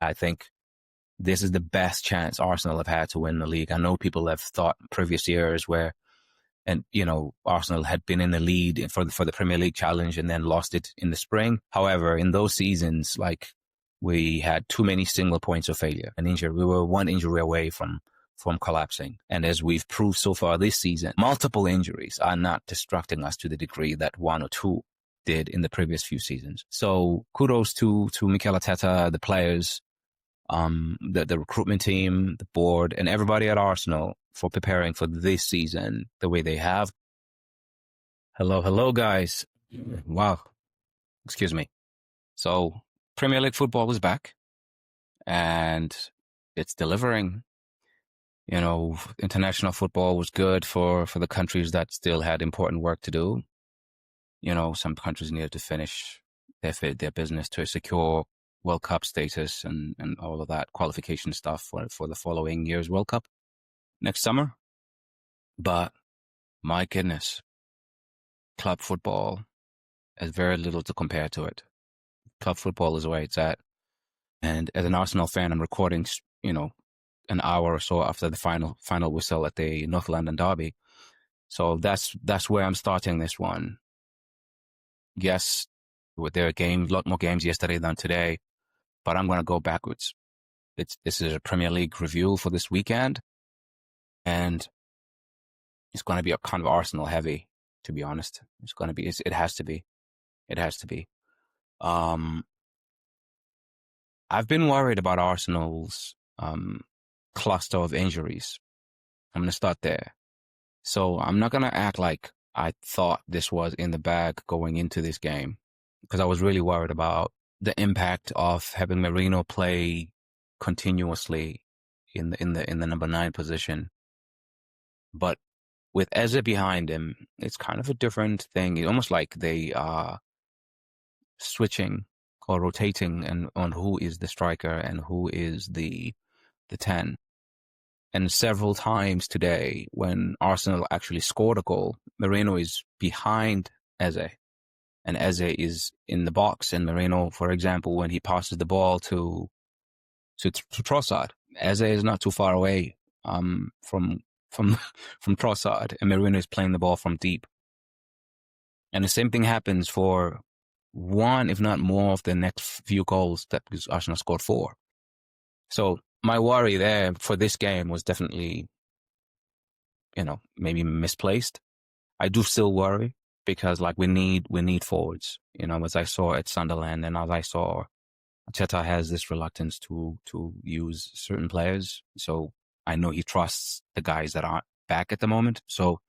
I think this is the best chance Arsenal have had to win the league. I know people have thought previous years where, and Arsenal had been in the lead for the Premier League challenge and then lost it in the spring. However, in those seasons, like, we had too many single points of failure, an injury. We were one injury away from collapsing. And as we've proved so far this season, multiple injuries are not distracting us to the degree that one or two did in the previous few seasons. So kudos to Mikel Arteta, the players, the recruitment team, the board, and everybody at Arsenal for preparing for this season the way they have. Hello, guys. Wow. Excuse me. So Premier League football was back, and it's delivering. International football was good for the countries that still had important work to do. Some countries needed to finish their business to secure World Cup status and all of that qualification stuff for the following year's World Cup next summer. But my goodness, club football has very little to compare to it. Club football is where it's at. And as an Arsenal fan, I'm recording, an hour or so after the final whistle at the North London derby. So that's where I'm starting this one. Yes, there are a lot more games yesterday than today, but I'm going to go backwards. This is a Premier League review for this weekend, and it's going to be a kind of Arsenal heavy, to be honest. It has to be. It has to be. I've been worried about Arsenal's cluster of injuries. I'm going to start there. So I'm not going to act like I thought this was in the bag going into this game, because I was really worried about the impact of having Merino play continuously in the number 9 position. But with Eze behind him, it's kind of a different thing. It's almost like they are switching or rotating on who is the striker and who is the 10. And several times today, when Arsenal actually scored a goal, Merino is behind Eze, and Eze is in the box. And Merino, for example, when he passes the ball to Trossard, Eze is not too far away from Trossard, and Merino is playing the ball from deep. And the same thing happens for one, if not more, of the next few goals that Arsenal scored 4. So my worry there for this game was definitely, maybe misplaced. I do still worry because, we need forwards, as I saw at Sunderland, and as I saw, Arteta has this reluctance to use certain players. So I know he trusts the guys that aren't back at the moment. So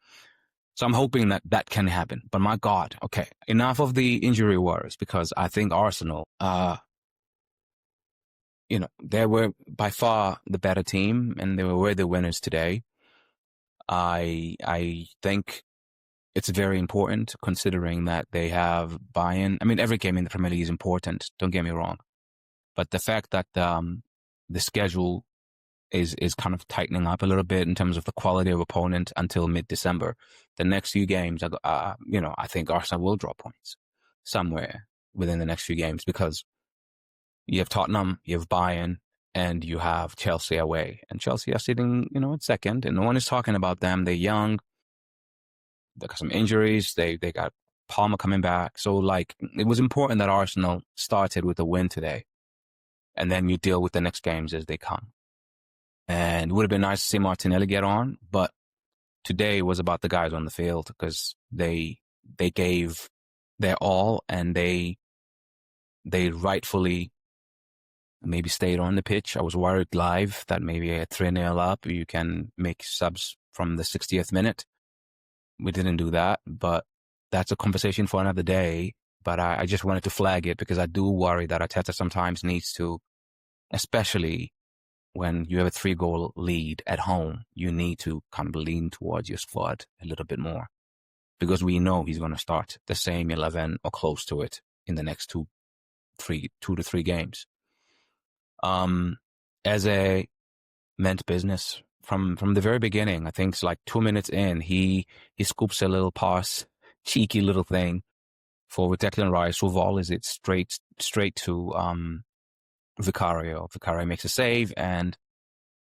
I'm hoping that can happen. But my God, okay, enough of the injury worries, because I think Arsenal, they were by far the better team, and they were the winners today. I think it's very important, considering that they have buy-in. I mean, every game in the Premier League is important, don't get me wrong. But the fact that the schedule is kind of tightening up a little bit in terms of the quality of opponent until mid-December. The next few games, I think Arsenal will drop points somewhere within the next few games, because you have Tottenham, you have Bayern, and you have Chelsea away. And Chelsea are sitting, at second, and no one is talking about them. They're young. They got some injuries. They got Palmer coming back. So, it was important that Arsenal started with a win today, and then you deal with the next games as they come. And it would have been nice to see Martinelli get on, but today was about the guys on the field, because they gave their all, and they rightfully maybe stayed on the pitch. I was worried live that maybe at 3-0 up, you can make subs from the 60th minute. We didn't do that, but that's a conversation for another day. But I just wanted to flag it, because I do worry that Arteta sometimes needs to, especially when you have a 3-goal lead at home, you need to kind of lean towards your squad a little bit more, because we know he's going to start the same 11 or close to it in the next 2 to 3 games. Eze meant business from the very beginning. I think it's 2 minutes in, he scoops a little pass, cheeky little thing for Declan Rice, who volleys it straight to Vicario. Vicario makes a save, and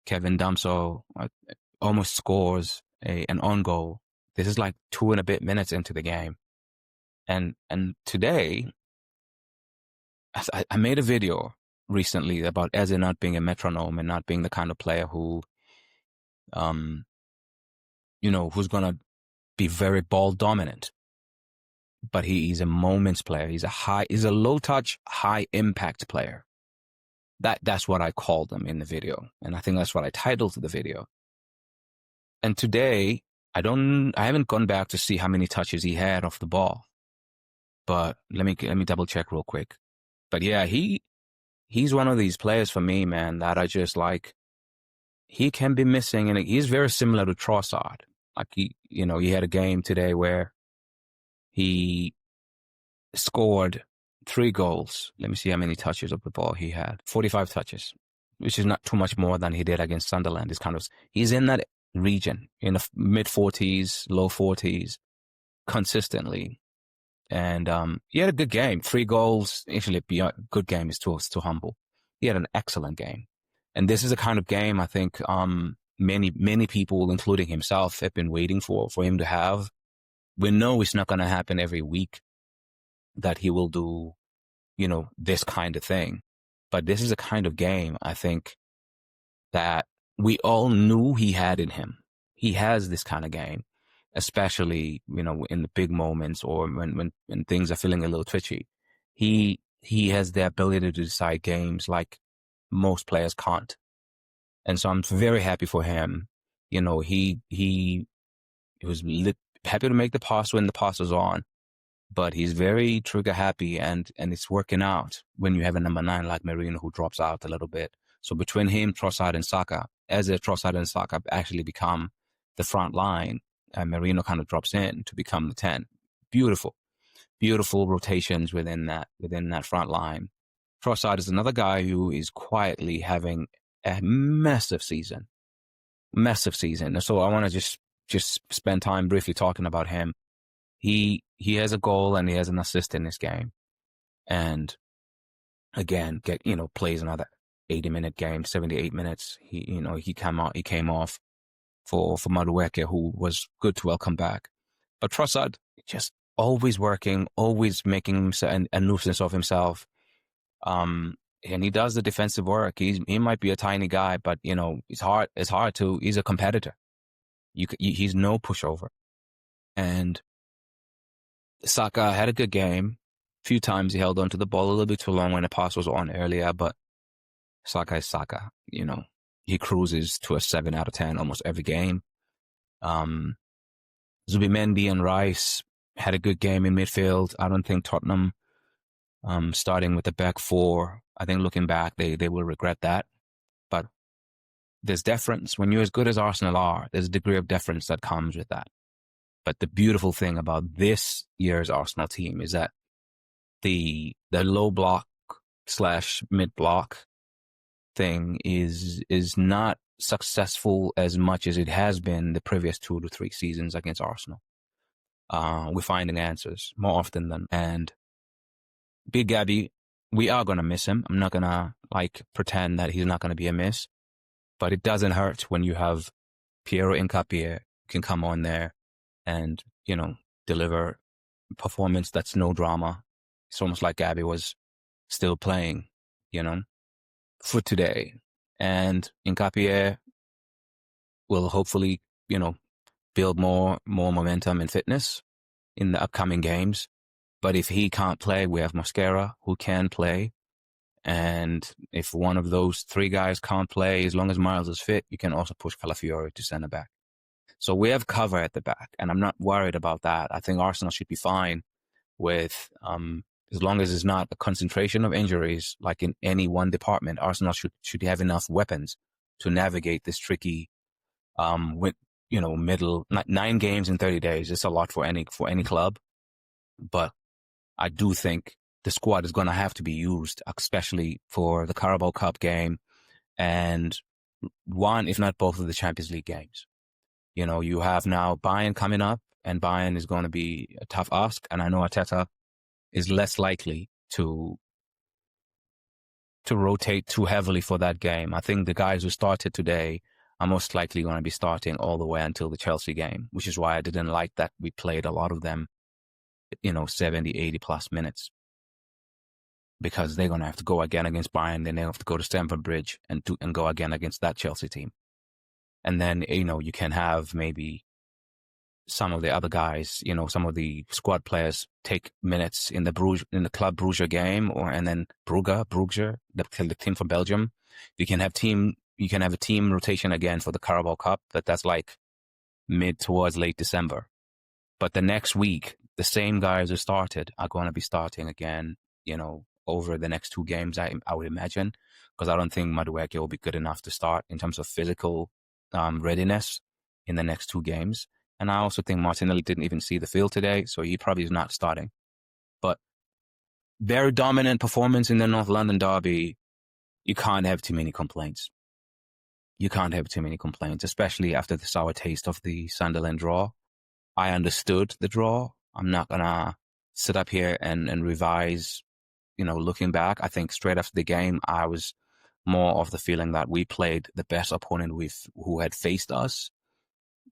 Kevin Damso almost scores an own goal. This is like 2 and a bit minutes into the game. And today, I made a video recently about Eze not being a metronome and not being the kind of player who, who's going to be very ball dominant. But he's a moments player. He's a low touch, high impact player. That's what I called him in the video. And I think that's what I titled the video. And today, I haven't gone back to see how many touches he had off the ball. But let me double check real quick. But yeah, he's one of these players for me, man, that I just like. He can be missing, and he's very similar to Trossard. Like he had a game today where he scored 3 goals. Let me see how many touches of the ball he had. 45 touches, which is not too much more than he did against Sunderland. He's in that region, in the mid-40s, low 40s, consistently. And he had a good game. 3 goals. Actually, good game is too humble. He had an excellent game. And this is the kind of game I think many people, including himself, have been waiting for him to have. We know it's not going to happen every week that he will do, this kind of thing. But this is a kind of game, I think, that we all knew he had in him. He has this kind of game, especially, in the big moments or when things are feeling a little twitchy. He has the ability to decide games like most players can't. And so I'm very happy for him. He was happy to make the pass when the pass was on, but he's very trigger happy, and it's working out when you have a number 9 like Merino who drops out a little bit. So between him, Trossard and Saka, Trossard and Saka actually become the front line, and Merino kind of drops in to become the 10. Beautiful rotations within that front line. Trossard is another guy who is quietly having a massive season. So I want to just spend time briefly talking about him. He has a goal and he has an assist in this game, and again, plays another 80-minute game, 78 minutes. He came off for Madueke, who was good to welcome back. But Trossard just always working, always making a nuisance of himself. And he does the defensive work. He might be a tiny guy, but it's hard to. He's a competitor. He's no pushover. And Saka had a good game. A few times he held onto the ball a little bit too long when the pass was on earlier, but Saka is Saka. He cruises to a 7 out of 10 almost every game. Zubimendi and Rice had a good game in midfield. I don't think Tottenham, starting with the back 4, I think looking back, they will regret that. But there's deference. When you're as good as Arsenal are, there's a degree of deference that comes with that. But the beautiful thing about this year's Arsenal team is that the low block / mid block thing is not successful as much as it has been the previous 2 to 3 seasons against Arsenal. We're finding answers more often than. And Big Gabby, we are going to miss him. I'm not going to pretend that he's not going to be a miss, but it doesn't hurt when you have Piero Hincapié can come on there and, deliver performance that's no drama. It's almost like Gabby was still playing, for today. And Hincapié will hopefully, build more momentum and fitness in the upcoming games. But if he can't play, we have Mosquera who can play. And if one of those 3 guys can't play, as long as Miles is fit, you can also push Calafiori to centre back. So we have cover at the back, and I'm not worried about that. I think Arsenal should be fine with, as long as it's not a concentration of injuries, like in any one department. Arsenal should have enough weapons to navigate this tricky, middle 9 games in 30 days. It's a lot for any club, but I do think the squad is going to have to be used, especially for the Carabao Cup game and one, if not both, of the Champions League games. You have now Bayern coming up, and Bayern is going to be a tough ask. And I know Arteta is less likely to to rotate too heavily for that game. I think the guys who started today are most likely going to be starting all the way until the Chelsea game, which is why I didn't like that we played a lot of them, 70, 80 plus minutes, because they're going to have to go again against Bayern. Then they have to go to Stamford Bridge and go again against that Chelsea team. And then, you can have maybe some of the other guys, some of the squad players take minutes in the Club Brugge game, and then Brugge, the team from Belgium. You can have a team rotation again for the Carabao Cup, but that's like mid towards late December. But the next week, the same guys who started are going to be starting again, over the next two games, I would imagine, because I don't think Madueke will be good enough to start in terms of physical readiness in the next two games. And I also think Martinelli didn't even see the field today, so he probably is not starting. But very dominant performance in the North London derby. You can't have too many complaints. Especially after the sour taste of the Sunderland draw. I understood the draw. I'm not going to sit up here and revise, looking back. I think straight after the game, I was more of the feeling that we played the best opponent who had faced us.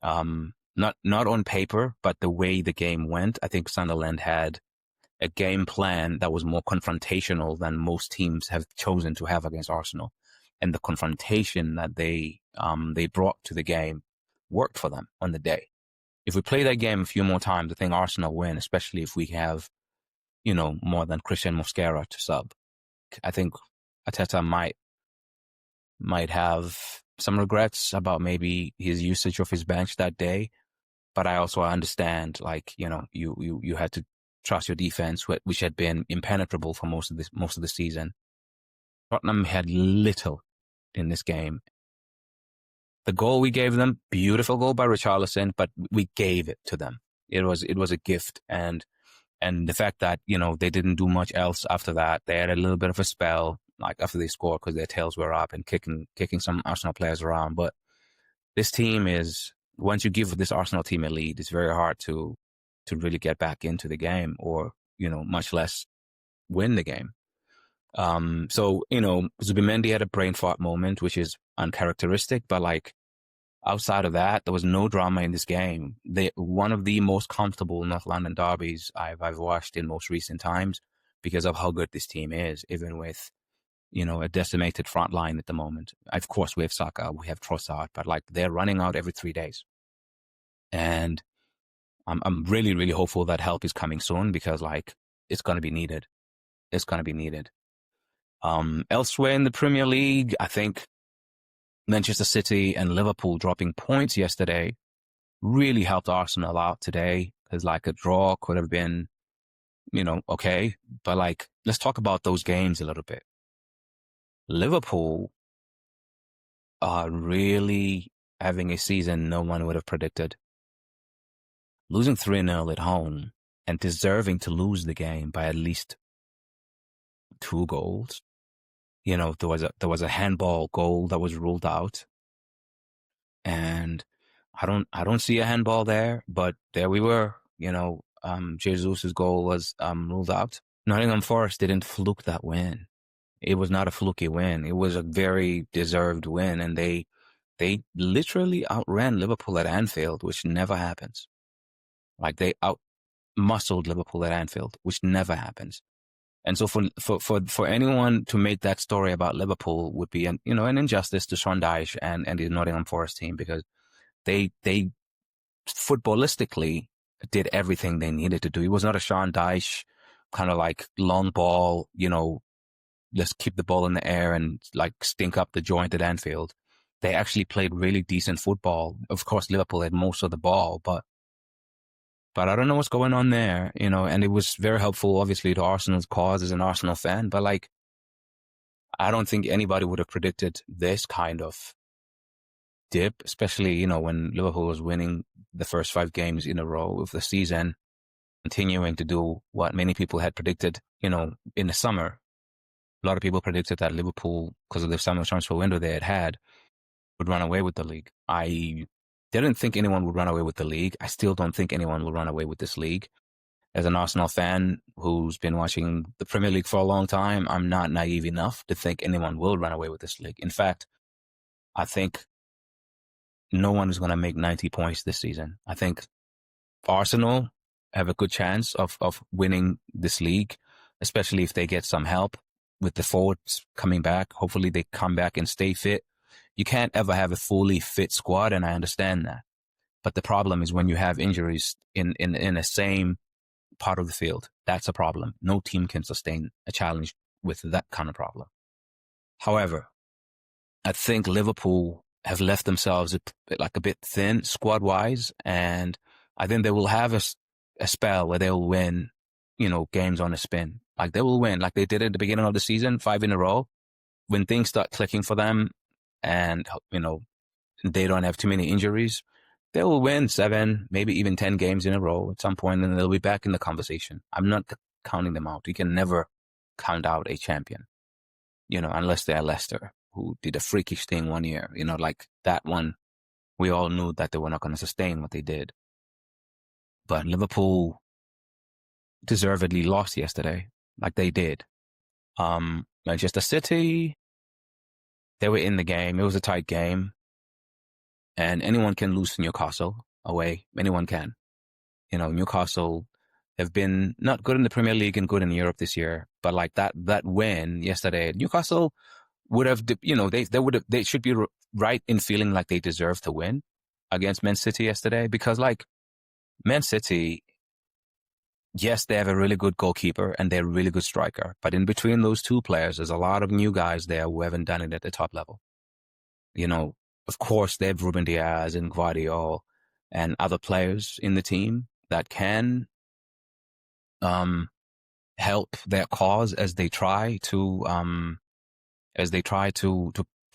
Not on paper, but the way the game went. I think Sunderland had a game plan that was more confrontational than most teams have chosen to have against Arsenal. And the confrontation that they brought to the game worked for them on the day. If we play that game a few more times, I think Arsenal win, especially if we have, more than Christian Mosquera to sub. I think Arteta might have some regrets about maybe his usage of his bench that day. But I also understand, you had to trust your defense, which had been impenetrable for most of the season. Tottenham had little in this game. The goal we gave them, beautiful goal by Richarlison, but we gave it to them. It was a gift, and the fact that they didn't do much else after that. They had a little bit of a spell, like after they scored, because their tails were up and kicking some Arsenal players around. But this team is. Once you give this Arsenal team a lead, it's very hard to really get back into the game, or much less win the game. So Zubimendi had a brain fart moment, which is uncharacteristic, but outside of that, there was no drama in this game. One of the most comfortable North London derbies I've watched in most recent times, because of how good this team is, even with a decimated front line at the moment. Of course, we have Saka, we have Trossard, but they're running out every 3 days. And I'm really, really hopeful that help is coming soon, because it's going to be needed. It's going to be needed. Elsewhere in the Premier League, I think Manchester City and Liverpool dropping points yesterday really helped Arsenal out today, because a draw could have been, okay. But let's talk about those games a little bit. Liverpool are really having a season no one would have predicted. Losing 3-0 at home and deserving to lose the game by at least 2 goals. There was a handball goal that was ruled out, and I don't see a handball there, but there we were. Jesus' goal was ruled out. Nottingham Forest didn't fluke that win. It was not a fluky win. It was a very deserved win, and they literally outran Liverpool at Anfield, which never happens. They out-muscled Liverpool at Anfield, which never happens. And so for anyone to make that story about Liverpool would be an injustice to Sean Dyche and the Nottingham Forest team, because they footballistically did everything they needed to do. It was not a Sean Dyche kind of long ball, let's keep the ball in the air and stink up the joint at Anfield. They actually played really decent football. Of course, Liverpool had most of the ball, but I don't know what's going on there, and it was very helpful, obviously, to Arsenal's cause as an Arsenal fan. But I don't think anybody would have predicted this kind of dip, especially, when Liverpool was winning the first 5 games in a row of the season, continuing to do what many people had predicted, in the summer. A lot of people predicted that Liverpool, because of the summer transfer window they had, would run away with the league. I didn't think anyone would run away with the league. I still don't think anyone will run away with this league, as an Arsenal fan who's been watching the Premier League for a long time, I'm not naive enough to think anyone will run away with this league. In fact, I think no one is going to make 90 points this season. I think Arsenal have a good chance of winning this league, especially if they get some help with the forwards coming back. Hopefully they come back and stay fit. You can't ever have a fully fit squad, and I understand that. But the problem is when you have injuries in the same part of the field. That's a problem. No team can sustain a challenge with that kind of problem. However, I think Liverpool have left themselves a bit thin squad-wise, and I think they will have a spell where they'll win, games on a spin. Like they will win, like they did at the beginning of the season, 5 in a row. When things start clicking for them, and they don't have too many injuries, they will win 7, maybe even 10 games in a row at some point, and they'll be back in the conversation. I'm not counting them out. You can never count out a champion, unless they're Leicester, who did a freakish thing one year. Like that one, we all knew that they were not going to sustain what they did. But Liverpool deservedly lost yesterday, like they did. Manchester City, they were in the game. It was a tight game. And anyone can lose to Newcastle away. Anyone can. Newcastle have been not good in the Premier League and good in Europe this year. But like that win yesterday, Newcastle would have, they should be right in feeling like they deserve to win against Man City yesterday, because like Man City, yes, they have a really good goalkeeper and they're a really good striker. But in between those two players, there's a lot of new guys there who haven't done it at the top level. Of course, they have Ruben Diaz and Guardiola and other players in the team that can help their cause as they try to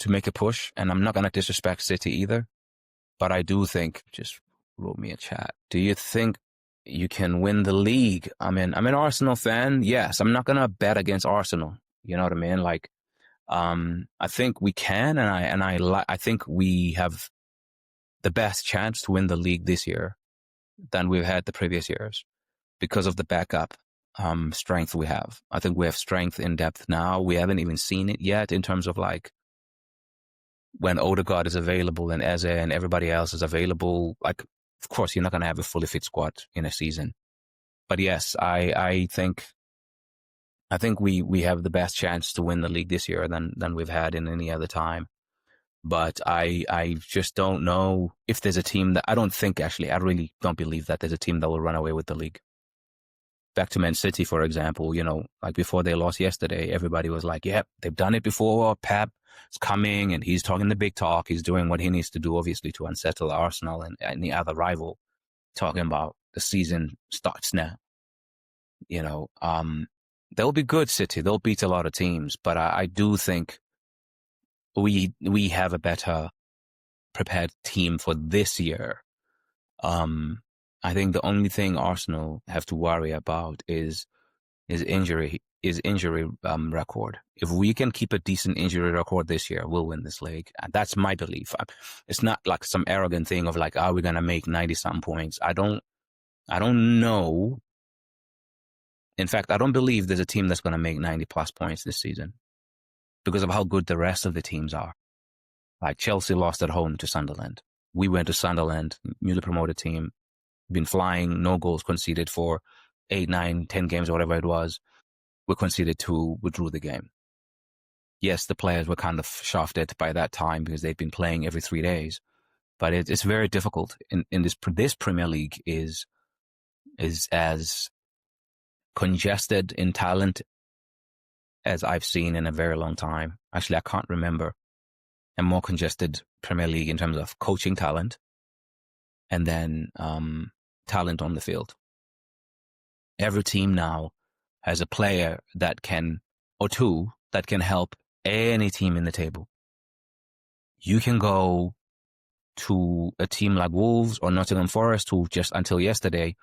make a push. And I'm not going to disrespect City either, but I do think, just wrote me a chat, do you think you can win the league? I'm an Arsenal fan. Yes, I'm not going to bet against Arsenal. You know what I mean? Like, I think we can, and I think we have the best chance to win the league this year than we've had the previous years because of the backup strength we have. I think we have strength in depth now. We haven't even seen it yet in terms of like when Odegaard is available and Eze and everybody else is available. Like, of course, you're not going to have a fully fit squad in a season. But yes, I think we have the best chance to win the league this year than we've had in any other time. But I just don't know if there's a team that, I really don't believe that there's a team that will run away with the league. Back to Man City, for example, like before they lost yesterday, everybody was like, yep, they've done it before. Pep is coming and he's talking the big talk. He's doing what he needs to do, obviously, to unsettle Arsenal and any other rival, talking about the season starts now. They'll be good, City. They'll beat a lot of teams, but I do think we have a better prepared team for this year. I think the only thing Arsenal have to worry about is injury record. If we can keep a decent injury record this year, we'll win this league. And that's my belief. It's not like some arrogant thing of like, we're going to make 90-something points. I don't know. In fact, I don't believe there's a team that's going to make 90-plus points this season because of how good the rest of the teams are. Like Chelsea lost at home to Sunderland. We went to Sunderland, newly promoted team, been flying, no goals conceded for 8, 9, 10 games or whatever it was. We conceded 2, we drew the game. Yes, the players were kind of shafted by that time because they've been playing every 3 days. But it's very difficult. In this Premier League is as congested in talent as I've seen in a very long time. Actually, I can't remember a more congested Premier League in terms of coaching talent and then talent on the field. Every team now has a player that can, or two, that can help any team in the table. You can go to a team like Wolves or Nottingham Forest, who just until yesterday,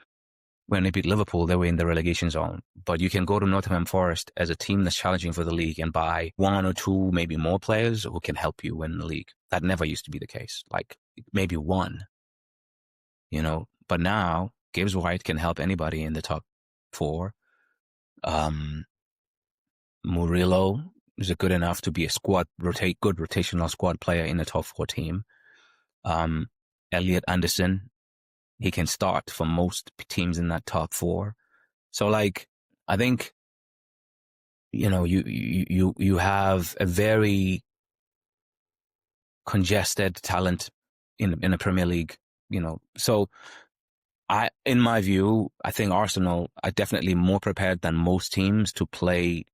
when they beat Liverpool, they were in the relegation zone. But you can go to Nottingham Forest as a team that's challenging for the league and buy 1 or 2, maybe more players who can help you win the league. That never used to be the case. Like maybe 1, But now Gibbs White can help anybody in the top four. Murillo is good enough to be a good rotational squad player in the top four team. Elliot Anderson, he can start for most teams in that top four. So like, I think, you have a very congested talent in the Premier League, So in my view, I think Arsenal are definitely more prepared than most teams to play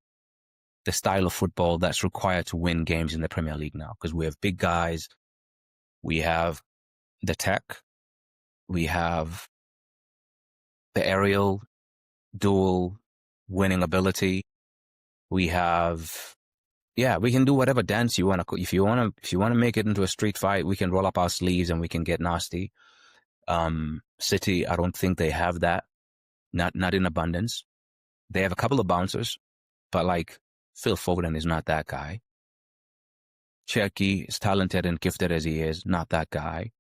the style of football that's required to win games in the Premier League now, because we have big guys, we have the tech, we have the aerial dual winning ability, we have we can do whatever dance you want to. If you want to make it into a street fight, we can roll up our sleeves and we can get nasty. City, I don't think they have that. Not in abundance. They have a couple of bouncers, but like Phil Foden is not that guy. Cherky, as talented and gifted as he is, not that guy.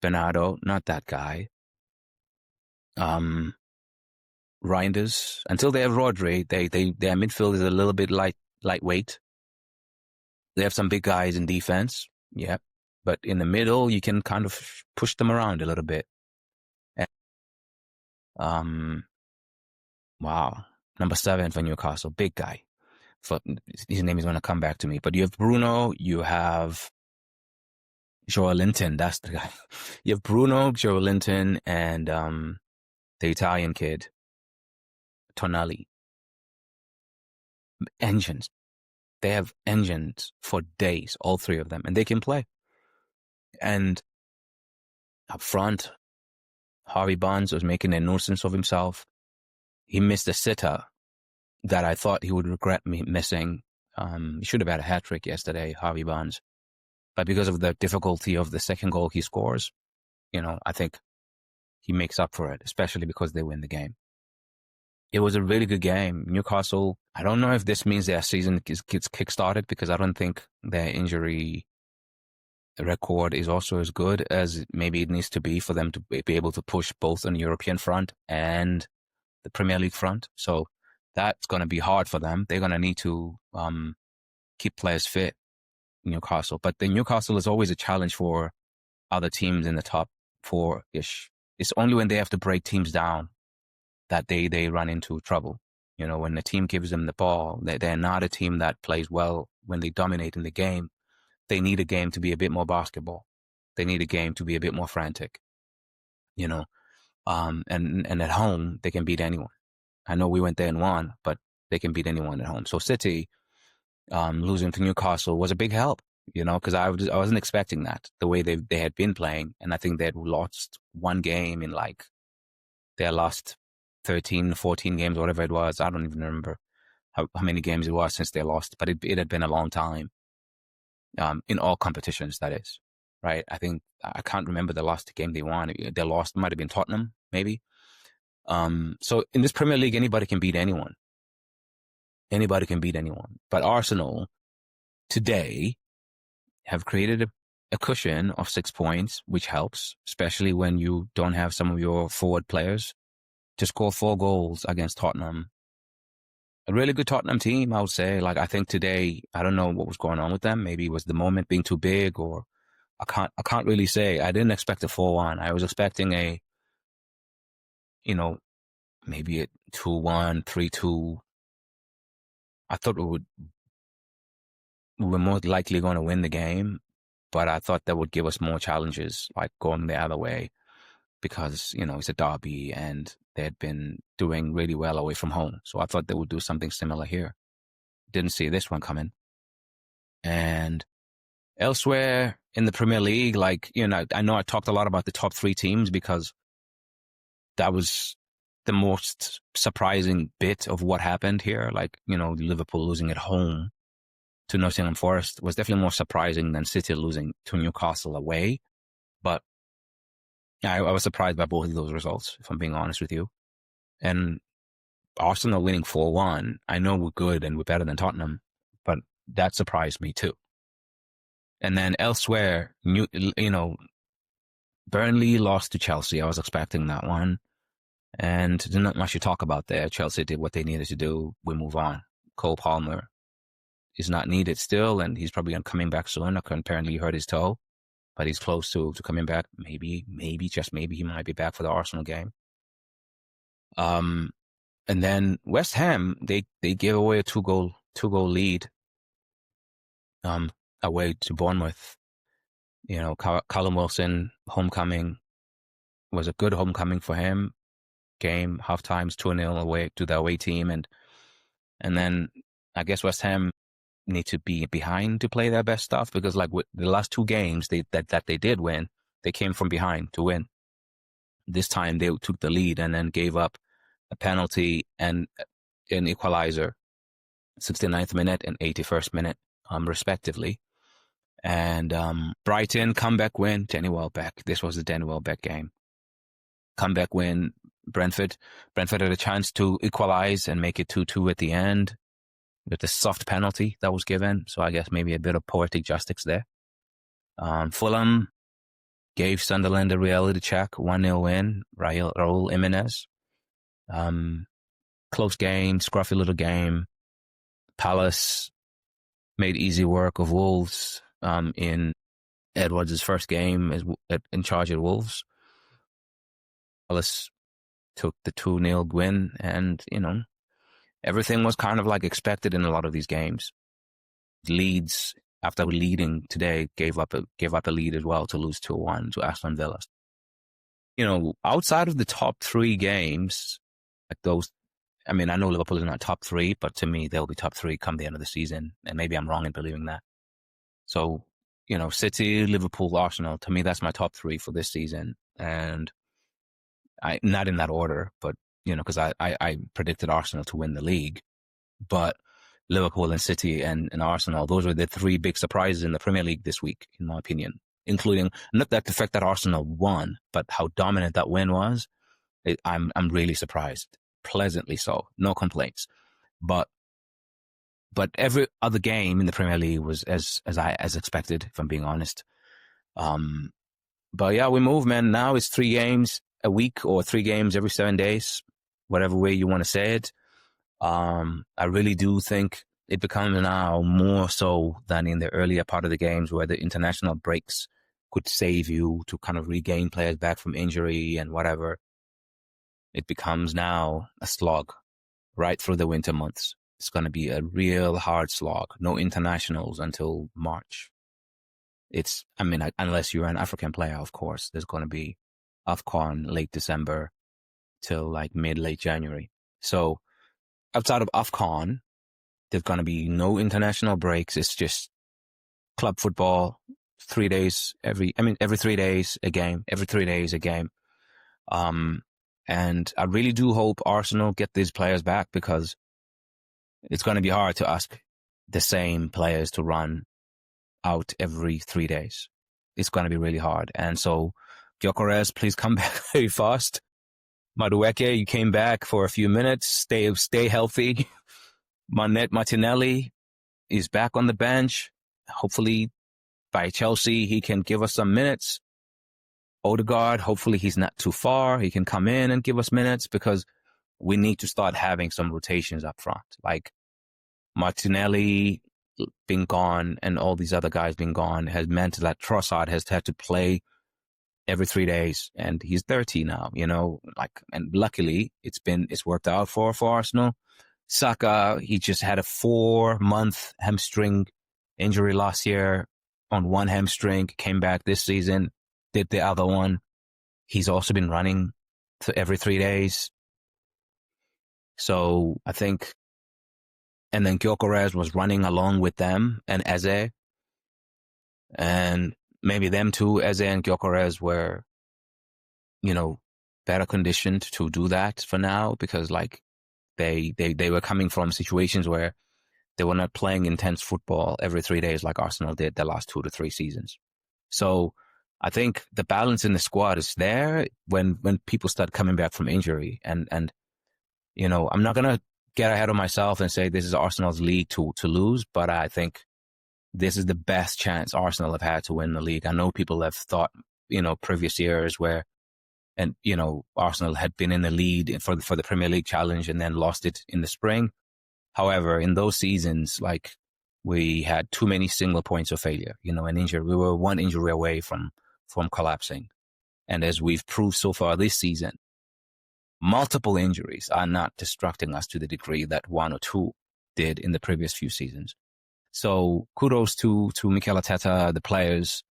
Bernardo, not that guy. Reinders, until they have Rodri, their midfield is a little bit lightweight. They have some big guys in defense, yeah, but in the middle you can kind of push them around a little bit. And, wow, number 7 for Newcastle, big guy. His name is going to come back to me. But you have Bruno, you have Joelinton, that's the guy. You have Bruno, Joelinton, and the Italian kid, Tonali. Engines. They have engines for days, all three of them, and they can play. And up front, Harvey Barnes was making a nuisance of himself. He missed a sitter that I thought he would regret missing. He should have had a hat-trick yesterday, Harvey Barnes. But because of the difficulty of the second goal he scores, I think he makes up for it, especially because they win the game. It was a really good game. Newcastle, I don't know if this means their season gets kick-started, because I don't think their injury record is also as good as maybe it needs to be for them to be able to push both on the European front and the Premier League front. So that's going to be hard for them. They're going to need to keep players fit, Newcastle. But the Newcastle is always a challenge for other teams in the top 4-ish. It's only when they have to break teams down that they run into trouble. When the team gives them the ball, they're not a team that plays well when they dominate in the game. They need a game to be a bit more basketball. They need a game to be a bit more frantic, and at home, they can beat anyone. I know we went there and won, but they can beat anyone at home. So City losing to Newcastle was a big help, because I wasn't expecting that, the way they had been playing. And I think they had lost one game in like their last 13, 14 games, whatever it was. I don't even remember how many games it was since they lost, but it had been a long time. In all competitions, that is, right? I think I can't remember the last game they won. They lost, might have been Tottenham, maybe. So in this Premier League, anybody can beat anyone. Anybody can beat anyone. But Arsenal today have created a cushion of 6 points, which helps, especially when you don't have some of your forward players, to score 4 goals against Tottenham. A really good Tottenham team, I would say. Like, I think today, I don't know what was going on with them. Maybe it was the moment being too big, or I can't really say. I didn't expect a 4-1. I was expecting maybe a 2-1, 3-2. I thought we were more likely going to win the game, but I thought that would give us more challenges, like going the other way, because, it's a derby and they had been doing really well away from home. So I thought they would do something similar here. Didn't see this one coming. And elsewhere in the Premier League, I know I talked a lot about the top 3 teams because that was the most surprising bit of what happened here. Liverpool losing at home to Nottingham Forest was definitely more surprising than City losing to Newcastle away. But I was surprised by both of those results, if I'm being honest with you. And Arsenal winning 4-1, I know we're good and we're better than Tottenham, but that surprised me too. And then elsewhere, Burnley lost to Chelsea. I was expecting that one. And there's not much to talk about there. Chelsea did what they needed to do. We move on. Cole Palmer is not needed still, and he's probably coming back soon. Apparently, he hurt his toe, but he's close to coming back. Maybe, just maybe he might be back for the Arsenal game. And then West Ham, they gave away a two goal lead away to Bournemouth. You know, Callum Wilson homecoming was a good homecoming for him. Game half times 2-0 away to the away team, and then I guess West Ham need to be behind to play their best stuff, because like with the last two games that they did win, they came from behind to win. This time they took the lead and then gave up a penalty and an equalizer, 69th minute and 81st minute, respectively. And Brighton comeback win, Danny Welbeck. This was the Danny Welbeck game. Comeback win. Brentford had a chance to equalize and make it 2-2 at the end with the soft penalty that was given. So I guess maybe a bit of poetic justice there. Fulham gave Sunderland a reality check, 1-0 win. Raul Jimenez. Close game, scruffy little game. Palace made easy work of Wolves in Edwards' first game in charge at Wolves. Palace took the 2-0 win, and, you know, everything was kind of like expected in a lot of these games. Leeds, after leading today, gave up a lead as well to lose 2-1 to Aston Villa. You know, outside of the top three games, like those, I mean, I know Liverpool is not top three, but to me, they'll be top three come the end of the season, and maybe I'm wrong in believing that. So, you know, City, Liverpool, Arsenal, to me, that's my top three for this season. And not in that order, but, you know, because I predicted Arsenal to win the league, but Liverpool and City and Arsenal, those were the three big surprises in the Premier League this week, in my opinion, including not that the fact that Arsenal won, but how dominant that win was. I'm really surprised, pleasantly so, no complaints. But every other game in the Premier League was as expected, if I'm being honest. But yeah, we move, man. Now it's 3 games a week or 3 games every 7 days, whatever way you want to say it. I really do think it becomes now more so than in the earlier part of the games, where the international breaks could save you to kind of regain players back from injury and whatever. It becomes now a slog right through the winter months. It's going to be a real hard slog. No internationals until March. Unless you're an African player, of course, there's going to be AFCON late December till like late January. So outside of AFCON, there's going to be no international breaks. It's just club football, 3 days every 3 days a game, every 3 days a game. And I really do hope Arsenal get these players back, because it's going to be hard to ask the same players to run out every 3 days. It's going to be really hard. And so, Gyökeres, please come back very fast. Madueke, you came back for a few minutes. Stay healthy. Martinelli is back on the bench. Hopefully, by Chelsea, he can give us some minutes. Odegaard, hopefully he's not too far. He can come in and give us minutes, because we need to start having some rotations up front. Like Martinelli being gone and all these other guys being gone has meant that Trossard has had to play every 3 days, and he's 30 now, you know, and luckily it's worked out for Arsenal. Saka, he just had a 4-month hamstring injury last year on one hamstring, came back this season, did the other one. He's also been running every 3 days. So I think, and then Gyökeres was running along with them and Eze, and maybe them two, Eze and Gyökeres, were, you know, better conditioned to do that for now, because like they were coming from situations where they were not playing intense football every 3 days like Arsenal did the last 2 to 3 seasons. So I think the balance in the squad is there when people start coming back from injury. And you know, I'm not going to get ahead of myself and say this is Arsenal's league to lose, but I think this is the best chance Arsenal have had to win the league. I know people have thought, you know, previous years where And, Arsenal had been in the lead for the Premier League challenge and then lost it in the spring. However, in those seasons, like, we had too many single points of failure, an injury. We were one injury away from collapsing. And as we've proved so far this season, multiple injuries are not distracting us to the degree that one or two did in the previous few seasons. So kudos to Mikel Arteta, the players,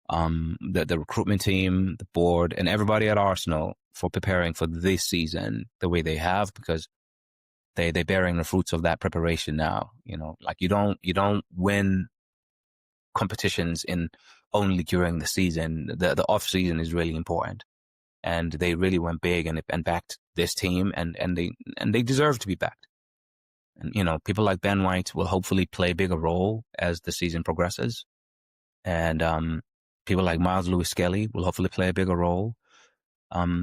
the recruitment team, the board, and everybody at Arsenal for preparing for this season the way they have, because they're bearing the fruits of that preparation now. Like, you don't win competitions in only during the season. The off season is really important, and they really went big and backed this team, and they deserve to be backed. And people like Ben White will hopefully play a bigger role as the season progresses, and people like Miles Lewis-Skelly will hopefully play a bigger role.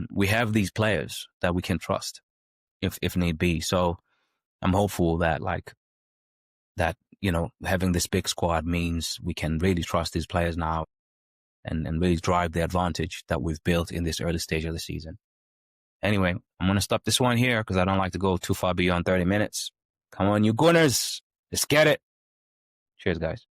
We have these players that we can trust if need be. So I'm hopeful that having this big squad means we can really trust these players now and really drive the advantage that we've built in this early stage of the season. Anyway, I'm going to stop this one here because I don't like to go too far beyond 30 minutes. Come on, you Gunners. Let's get it. Cheers, guys.